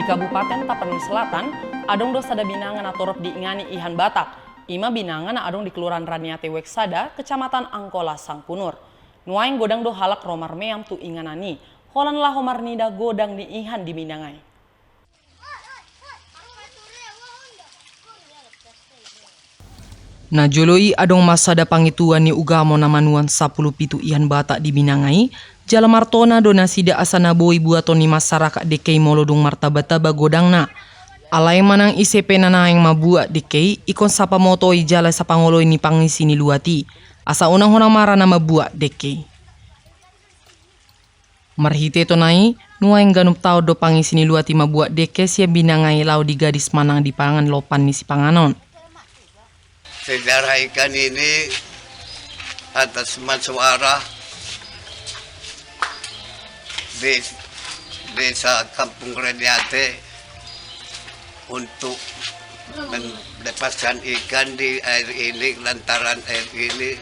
Kabupaten Tapanuli Selatan, adong dosa da binangan atorop diingani Ihan Batak. Ima binangan adong di Kelurahan Raniate Weksada, Kecamatan Angkola, Sangkunur. Nuaing godang do halak romar meam tu inganani, holan lah homar nida godang di Ihan di binangai. Najoloi adong masa da pangituan ni ugamo na manuan 10 pitu Ihan Batak di binangai, jala martona donasi da asana boi buaton ni masyarakat dekei molodong martaba-taba godangna. Alay manang ICP na naeng mabuat dekei, ikon sapa motoi jala sa pangoloy ni pangisi ni luati, asa unang honang mara na mabuat dekei. Marhite to nai, nuaeng ganup tao do pangisi ni luati mabuat deke siya binangai lau di gadis manang di pangan lopan ni si panganon. Sejarah ikan ini atas Mansuara di desa Kampung Raniate untuk melepaskan ikan di air ini lantaran air ini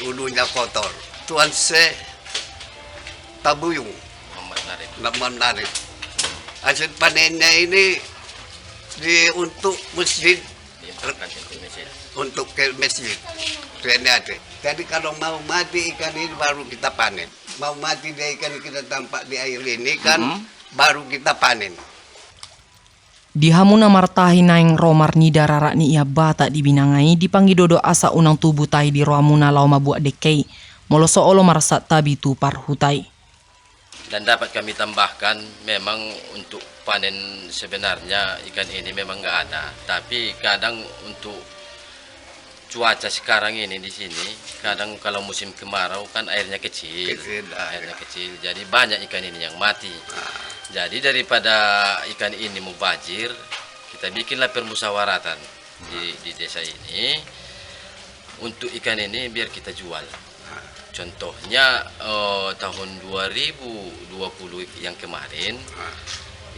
ulunya kotor. Tuan Se Tabuyung Muhammad Narif. Hasil panennya ini untuk masjid, untuk ke masjid. Jadi kalau mau mati ikan ini baru kita panen. Mau mati dia ikan kita tampak di air ini kan baru kita panen. Di hamuna martahi naing romar ni darara ni ia Batak di binangai dipanggi dodo asa unang tubuh tai di roamuna lau mabuak dekei. Moloso olo marasa tabi tu parhutai. Dan dapat kami tambahkan memang untuk panen sebenarnya ikan ini memang nggak ada, tapi kadang untuk cuaca sekarang ini di sini kadang kalau musim kemarau kan airnya kecil, jadi banyak ikan ini yang mati. Jadi daripada ikan ini mubazir, kita bikinlah permusyawaratan di desa ini untuk ikan ini biar kita jual. Contohnya tahun 2020 yang kemarin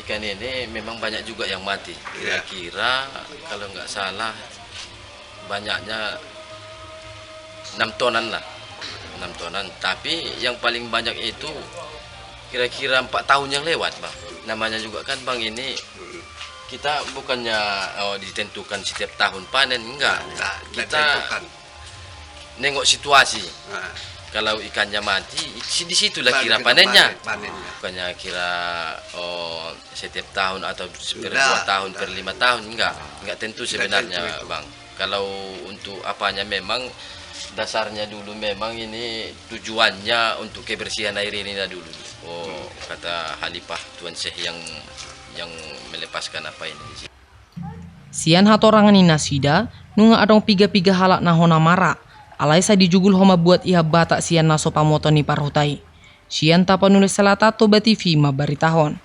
ikan ini memang banyak juga yang mati. Kira-kira kalau nggak salah banyaknya 6 tonan lah, 6 tonan. Tapi yang paling banyak itu kira-kira 4 tahun yang lewat, Bang. Namanya juga kan, Bang, ini kita bukannya ditentukan setiap tahun panen, enggak. Kita nengok situasi. Kalau ikannya mati, di situlah kira panennya. Bukannya kira setiap tahun atau per 2 tahun, per 5 tahun, enggak tentu sebenarnya, Bang. Kalau untuk apanya memang dasarnya dulu memang ini tujuannya untuk kebersihan air ini dulu. Kata Halifah Tuan Syekh yang melepaskan apa ini. Sian hatorangan ni nasida, nunga adong piga-piga halak nahona mara. Alay sa dijugul homa buat iha Batak sian naso pamoto ni parhutai. Sian Tapanuli Selatan Toba TV mabaritahon.